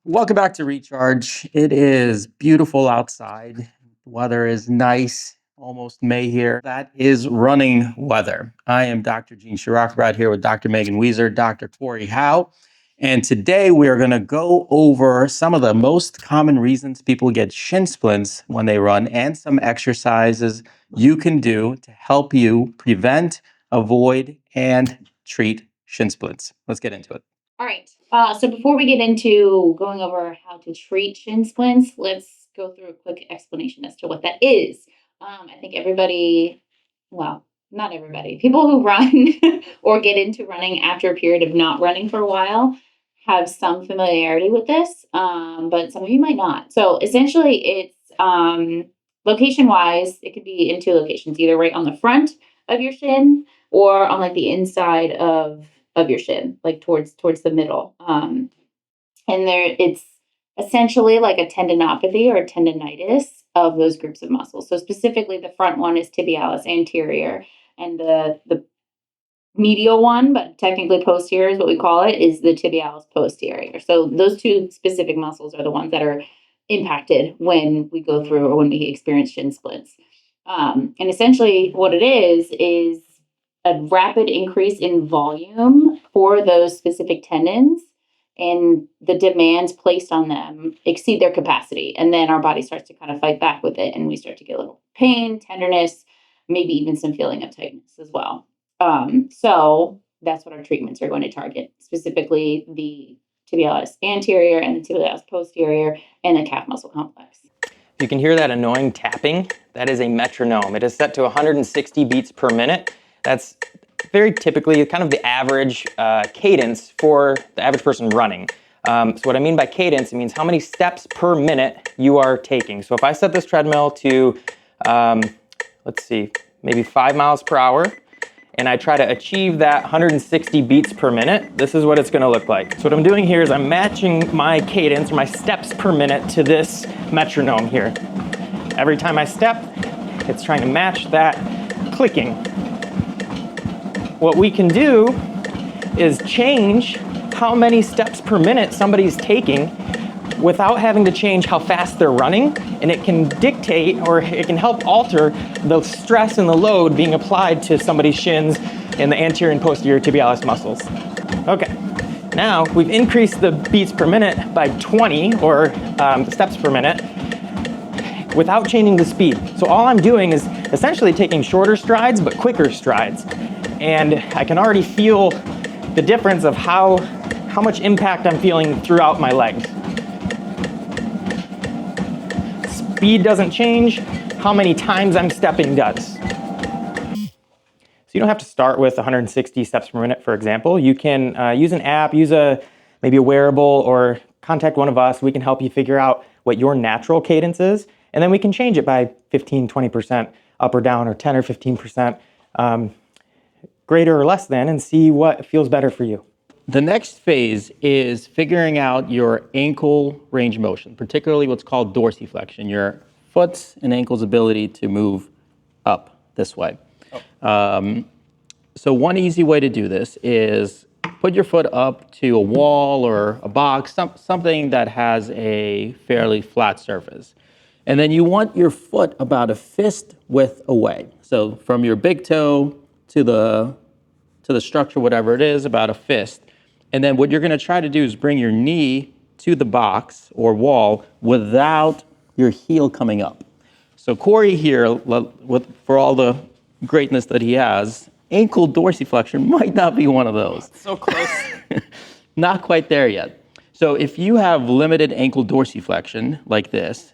Welcome back to Recharge. It is beautiful outside. The weather is nice, almost May here. That is running weather. I am Dr. Gene Shirokovrat here with Dr. Megan Weiser, Dr. Corey Howe. And today we are going to go over some of the most common reasons people get shin splints when they run and some exercises you can do to help you prevent, avoid, and treat shin splints. Let's get into it. All right. So before we get into going over how to treat shin splints, let's go through a quick explanation as to what that is. I think everybody, well, not everybody, people who run or get into running after a period of not running for a while have some familiarity with this, but some of you might not. So essentially, it's location wise, it could be in two locations, either right on the front of your shin or on like the inside of your shin, like towards the middle. And there it's essentially like a tendinopathy or a tendonitis of those groups of muscles. So specifically the front one is tibialis anterior and the medial one, but technically posterior is what we call it, is the tibialis posterior. So those two specific muscles are the ones that are impacted when we go through or when we experience shin splints. And essentially what it is a rapid increase in volume for those specific tendons, and the demands placed on them exceed their capacity. And then our body starts to kind of fight back with it, and we start to get a little pain, tenderness, maybe even some feeling of tightness as well. So that's what our treatments are going to target, specifically the tibialis anterior and the tibialis posterior and the calf muscle complex. You can hear that annoying tapping. That is a metronome. It is set to 160 beats per minute. That's very typically kind of the average cadence for the average person running. So what I mean by cadence, it means how many steps per minute you are taking. So if I set this treadmill to, let's see, maybe 5 miles per hour, and I try to achieve that 160 beats per minute, this is what it's gonna look like. So what I'm doing here is I'm matching my cadence, or my steps per minute, to this metronome here. Every time I step, it's trying to match that clicking. What we can do is change how many steps per minute somebody's taking without having to change how fast they're running, and it can dictate, or it can help alter the stress and the load being applied to somebody's shins and the anterior and posterior tibialis muscles. Okay, now we've increased the beats per minute by 20, or the steps per minute, without changing the speed. So all I'm doing is essentially taking shorter strides, but quicker strides. And I can already feel the difference of how much impact I'm feeling throughout my legs. Speed doesn't change, how many times I'm stepping does. So you don't have to start with 160 steps per minute, for example. You can use an app, use maybe a wearable, or contact one of us. We can help you figure out what your natural cadence is, and then we can change it by 15, 20% up or down, or 10 or 15% greater or less than, and see what feels better for you. The next phase is figuring out your ankle range of motion, particularly what's called dorsiflexion, your foot's and ankle's ability to move up this way. So one easy way to do this is put your foot up to a wall or a box, something that has a fairly flat surface. And then you want your foot about a fist width away. So from your big toe to the structure, whatever it is, about a fist. And then what you're going to try to do is bring your knee to the box or wall without your heel coming up. So Corey here, for all the greatness that he has, ankle dorsiflexion might not be one of those. So close. Not quite there yet. So if you have limited ankle dorsiflexion like this,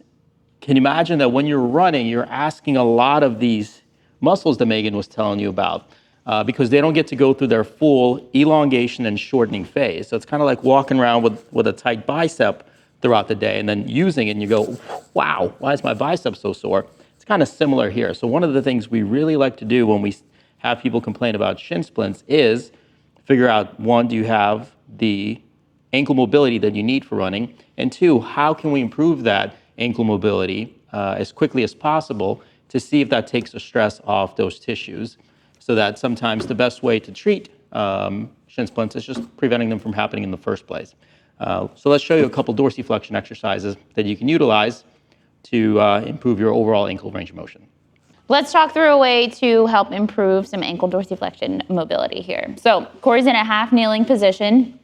can you imagine that when you're running, you're asking a lot of these muscles that Megan was telling you about, because they don't get to go through their full elongation and shortening phase. So it's kind of like walking around with a tight bicep throughout the day and then using it and you go, wow, why is my bicep so sore? It's kind of similar here. So one of the things we really like to do when we have people complain about shin splints is figure out, one, do you have the ankle mobility that you need for running? And two, how can we improve that ankle mobility as quickly as possible to see if that takes the stress off those tissues? So that sometimes the best way to treat shin splints is just preventing them from happening in the first place. So let's show you a couple dorsiflexion exercises that you can utilize to improve your overall ankle range of motion. Let's talk through a way to help improve some ankle dorsiflexion mobility here. So Corey's in a half kneeling position.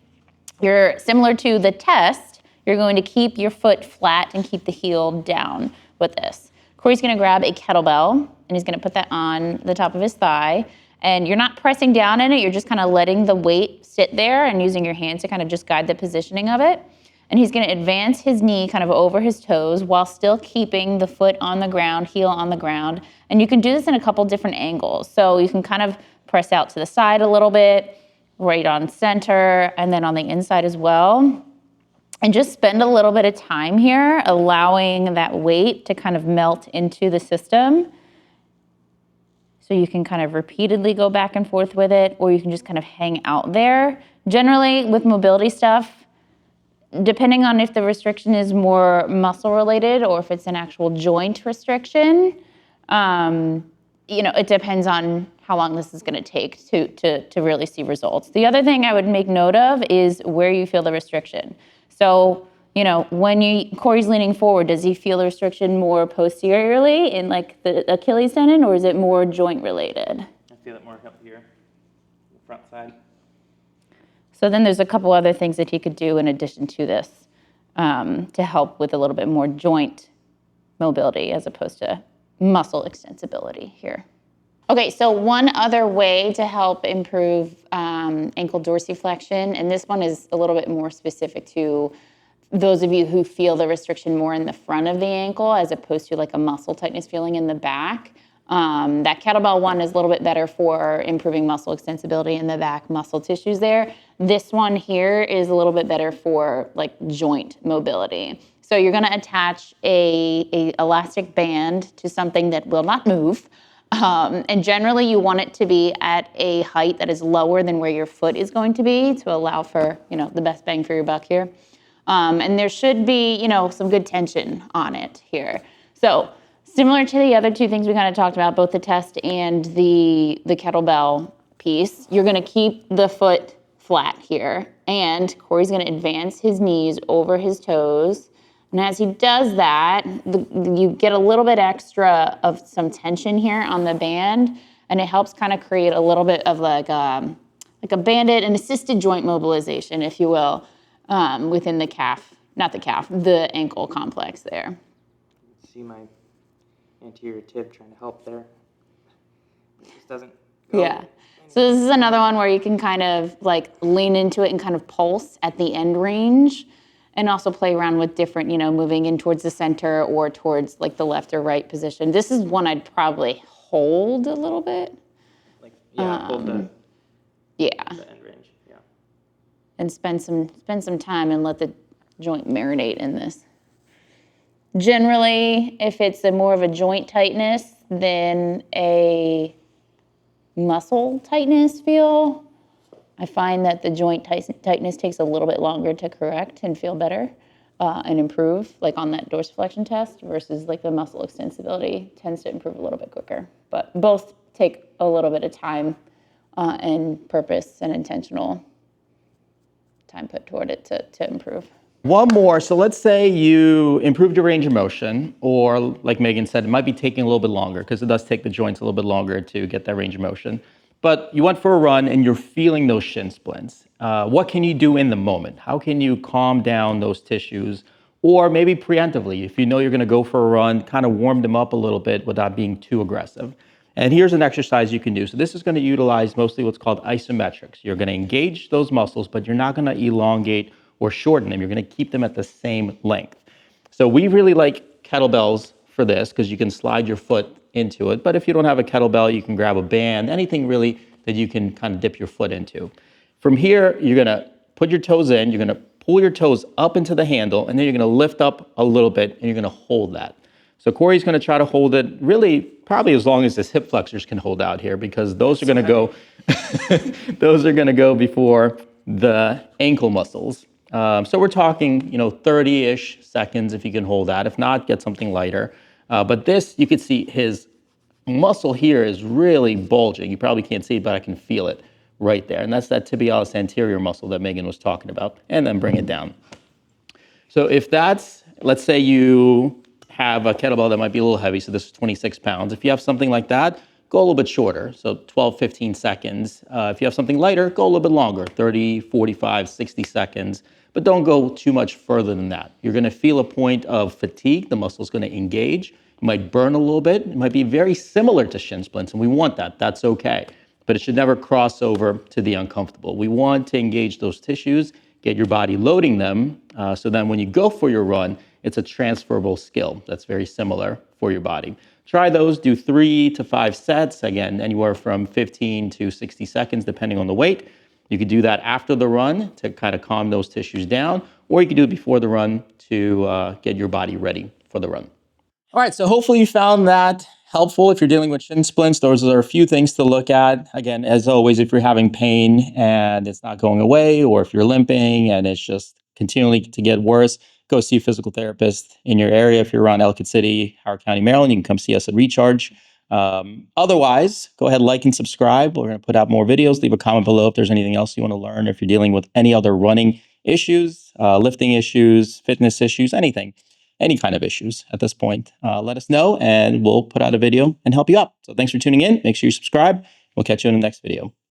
You're similar to the test. You're going to keep your foot flat and keep the heel down with this. Corey's going to grab a kettlebell and he's going to put that on the top of his thigh. And you're not pressing down in it. You're just kind of letting the weight sit there and using your hands to kind of just guide the positioning of it. And he's going to advance his knee kind of over his toes while still keeping the foot on the ground, heel on the ground. And you can do this in a couple different angles. So you can kind of press out to the side a little bit, right on center, and then on the inside as well. And just spend a little bit of time here allowing that weight to kind of melt into the system. So you can kind of repeatedly go back and forth with it, or you can just kind of hang out there. Generally, with mobility stuff, depending on if the restriction is more muscle related or if it's an actual joint restriction, it depends on how long this is going to take to really see results. The other thing I would make note of is where you feel the restriction. So, when Corey's leaning forward, does he feel the restriction more posteriorly in like the Achilles tendon, or is it more joint related? I feel it more up here, the front side. So then there's a couple other things that he could do in addition to this to help with a little bit more joint mobility as opposed to muscle extensibility here. Okay, so one other way to help improve ankle dorsiflexion, and this one is a little bit more specific to those of you who feel the restriction more in the front of the ankle as opposed to like a muscle tightness feeling in the back. That kettlebell one is a little bit better for improving muscle extensibility in the back muscle tissues there. This one here is a little bit better for like joint mobility. So you're gonna attach a elastic band to something that will not move. And generally you want it to be at a height that is lower than where your foot is going to be to allow for, the best bang for your buck here. And there should be, some good tension on it here. So similar to the other two things we kind of talked about, both the test and the kettlebell piece, you're going to keep the foot flat here. And Corey's going to advance his knees over his toes. And as he does that, you get a little bit extra of some tension here on the band. And it helps kind of create a little bit of like a banded and assisted joint mobilization, if you will, within the the ankle complex there. See my anterior tib trying to help there. It just doesn't go. Yeah. So this is another one where you can kind of like lean into it and kind of pulse at the end range and also play around with different, moving in towards the center or towards like the left or right position. This is one I'd probably hold a little bit. Hold the end range. Yeah. And spend some time and let the joint marinate in this. Generally, if it's more of a joint tightness than a muscle tightness feel, I find that the joint tightness takes a little bit longer to correct and feel better and improve, like on that dorsiflexion test, versus like the muscle extensibility tends to improve a little bit quicker. But both take a little bit of time and purpose and intentional time put toward it to improve. One more. So let's say you improved your range of motion, or like Megan said, it might be taking a little bit longer because it does take the joints a little bit longer to get that range of motion. But you went for a run and you're feeling those shin splints. What can you do in the moment? How can you calm down those tissues? Or maybe preemptively, if you know you're going to go for a run, kind of warm them up a little bit without being too aggressive. And here's an exercise you can do. So this is going to utilize mostly what's called isometrics. You're going to engage those muscles, but you're not going to elongate or shorten them. You're going to keep them at the same length. So we really like kettlebells for this because you can slide your foot into it. But if you don't have a kettlebell, you can grab a band, anything really that you can kind of dip your foot into. From here, you're going to put your toes in, you're going to pull your toes up into the handle, and then you're going to lift up a little bit and you're going to hold that. So Corey's going to try to hold it really probably as long as his hip flexors can hold out here, because those are going to go those are going to go before the ankle muscles. So we're talking, 30-ish seconds if you can hold that. If not, get something lighter. But this, you can see his muscle here is really bulging. You probably can't see it, but I can feel it. right there. And that's that tibialis anterior muscle that Megan was talking about. And then bring it down. So if that's, let's say you have a kettlebell that might be a little heavy, so this is 26 pounds. If you have something like that, go a little bit shorter, so 12, 15 seconds. If you have something lighter, go a little bit longer, 30, 45, 60 seconds. But don't go too much further than that. You're gonna feel a point of fatigue. The muscle's gonna engage. It might burn a little bit. It might be very similar to shin splints, and we want that. That's okay. But it should never cross over to the uncomfortable. We want to engage those tissues, get your body loading them, so then when you go for your run, it's a transferable skill that's very similar for your body. Try those, do 3 to 5 sets, again, anywhere from 15 to 60 seconds, depending on the weight. You could do that after the run to kind of calm those tissues down, or you could do it before the run to get your body ready for the run. All right, so hopefully you found that helpful if you're dealing with shin splints. Those are a few things to look at. Again, as always, if you're having pain and it's not going away, or if you're limping and it's just continually to get worse, go see a physical therapist in your area. If you're around Ellicott City, Howard County, Maryland, you can come see us at Recharge. Otherwise, go ahead, like and subscribe. We're going to put out more videos. Leave a comment below if there's anything else you want to learn, if you're dealing with any other running issues, lifting issues, fitness issues, anything. Any kind of issues at this point, let us know and we'll put out a video and help you out. So thanks for tuning in. Make sure you subscribe. We'll catch you in the next video.